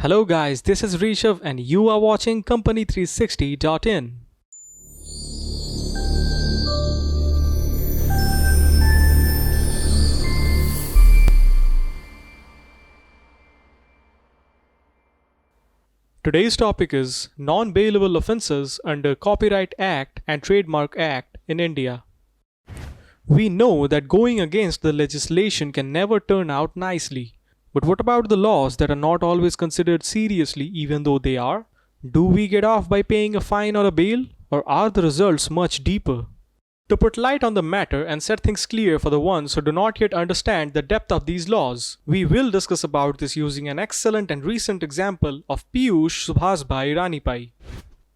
Hello guys, this is Rishabh and you are watching Company360.in. Today's topic is non-bailable offences under Copyright Act and Trademark Act in India. We know that going against the legislation can never turn out nicely. But what about the laws that are not always considered seriously even though they are? Do we get off by paying a fine or a bail? Or are the results much deeper? To put light on the matter and set things clear for the ones who do not yet understand the depth of these laws, we will discuss about this using an excellent and recent example of Piyush Subhasbhai Ranipai.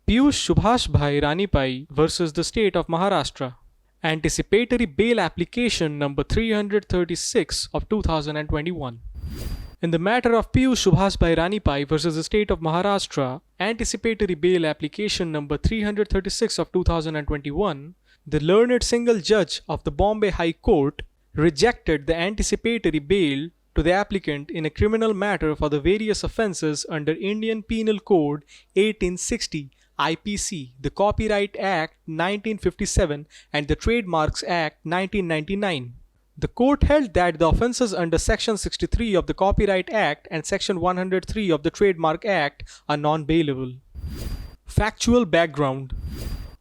Piyush Subhasbhai Ranipai versus the state of Maharashtra. Anticipatory Bail Application number 336 of 2021. In the matter of Piyush Subhasbhai Ranipai versus the state of Maharashtra, Anticipatory Bail Application number 336 of 2021, the learned single judge of the Bombay High Court rejected the anticipatory bail to the applicant in a criminal matter for the various offences under Indian Penal Code 1860, IPC, the Copyright Act 1957 and the Trademarks Act 1999. The court held that the offences under Section 63 of the Copyright Act and Section 103 of the Trademark Act are non-bailable. Factual background.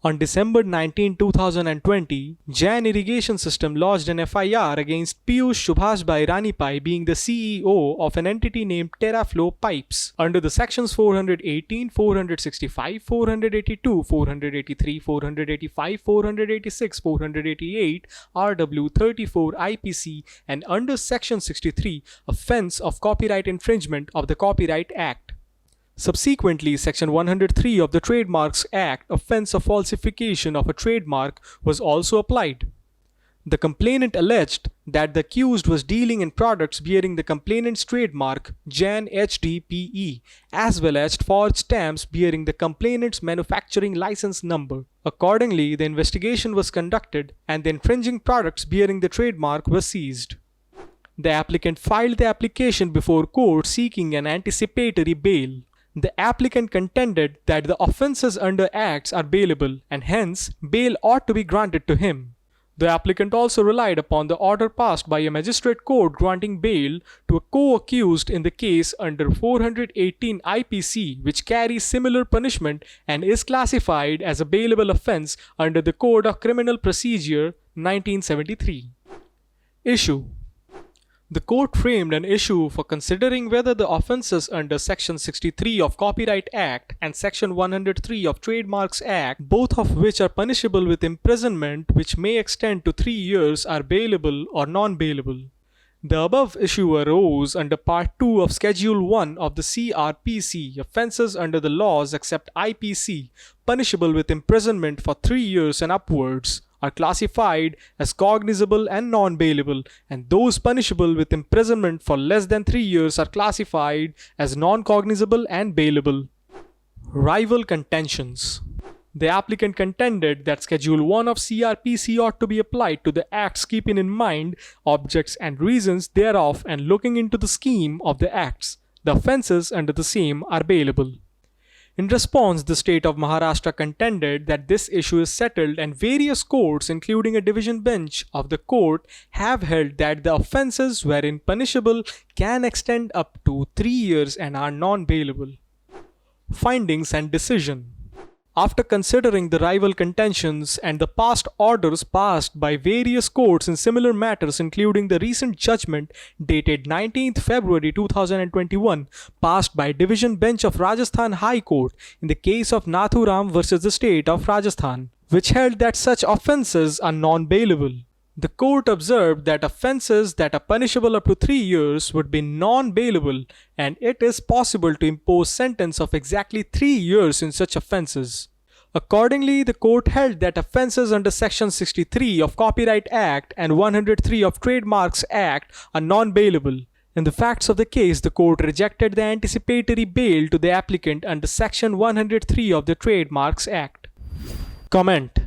On December 19, 2020, Jain Irrigation System lodged an FIR against Piyush Subhasbhai Ranipai being the CEO of an entity named Terraflow Pipes under the sections 418, 465, 482, 483, 485, 486, 488, RW 34 IPC and under Section 63, offence of copyright infringement of the Copyright Act. Subsequently, Section 103 of the Trademarks Act, offence of falsification of a trademark, was also applied. The complainant alleged that the accused was dealing in products bearing the complainant's trademark Jain HDPE, as well as forged stamps bearing the complainant's manufacturing license number. Accordingly, the investigation was conducted and the infringing products bearing the trademark were seized. The applicant filed the application before court seeking an anticipatory bail. The applicant contended that the offences under acts are bailable and hence bail ought to be granted to him. The applicant also relied upon the order passed by a magistrate court granting bail to a co-accused in the case under 418 IPC, which carries similar punishment and is classified as a bailable offence under the Code of Criminal Procedure 1973. Issue. The court framed an issue for considering whether the offences under Section 63 of Copyright Act and Section 103 of Trademarks Act, both of which are punishable with imprisonment which may extend to 3 years, are bailable or non-bailable. The above issue arose under Part 2 of Schedule 1 of the CRPC, offences under the laws except IPC, punishable with imprisonment for 3 years and upwards, are classified as cognizable and non-bailable, and those punishable with imprisonment for less than 3 years are classified as non-cognizable and bailable. Rival contentions. The applicant contended that Schedule 1 of CRPC ought to be applied to the acts keeping in mind objects and reasons thereof and looking into the scheme of the acts. The offences under the same are bailable. In response, the state of Maharashtra contended that this issue is settled and various courts, including a division bench of the court, have held that the offences wherein punishable can extend up to 3 years and are non-bailable. Findings and decision. After considering the rival contentions and the past orders passed by various courts in similar matters, including the recent judgment dated 19th February 2021 passed by Division Bench of Rajasthan High Court in the case of Nathuram versus the state of Rajasthan, which held that such offences are non-bailable. The court observed that offences that are punishable up to 3 years would be non-bailable, and it is possible to impose sentence of exactly 3 years in such offences. Accordingly, the court held that offences under Section 63 of Copyright Act and 103 of Trademarks Act are non-bailable. In the facts of the case, the court rejected the anticipatory bail to the applicant under Section 103 of the Trademarks Act. Comment.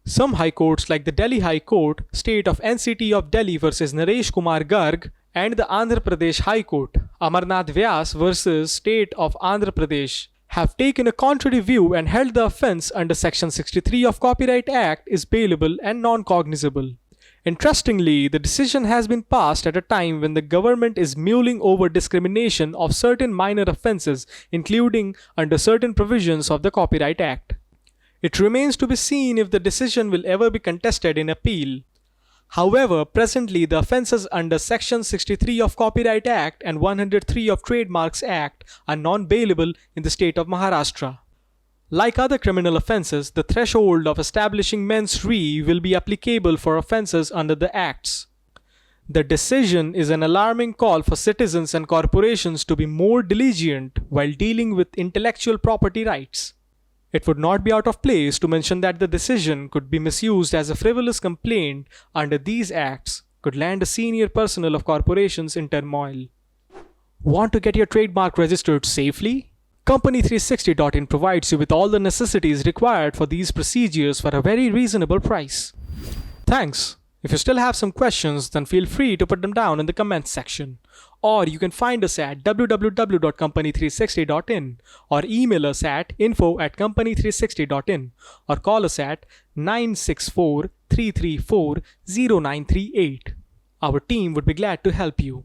Some high courts like the Delhi High Court, State of NCT of Delhi versus Naresh Kumar Garg and the Andhra Pradesh High Court, Amarnath Vyas versus State of Andhra Pradesh, have taken a contrary view and held the offence under Section 63 of Copyright Act is bailable and non-cognizable. Interestingly, the decision has been passed at a time when the government is mulling over discrimination of certain minor offences, including under certain provisions of the Copyright Act. It remains to be seen if the decision will ever be contested in appeal. However, presently the offences under Section 63 of Copyright Act and 103 of Trademarks Act are non-bailable in the state of Maharashtra. Like other criminal offences, the threshold of establishing mens rea will be applicable for offences under the Acts. The decision is an alarming call for citizens and corporations to be more diligent while dealing with intellectual property rights. It would not be out of place to mention that the decision could be misused as a frivolous complaint under these acts could land a senior personnel of corporations in turmoil. Want to get your trademark registered safely? Company360.in provides you with all the necessities required for these procedures for a very reasonable price. Thanks. If you still have some questions, then feel free to put them down in the comments section. Or you can find us at www.company360.in or email us at info@company360.in or call us at 964-334-0938. Our team would be glad to help you.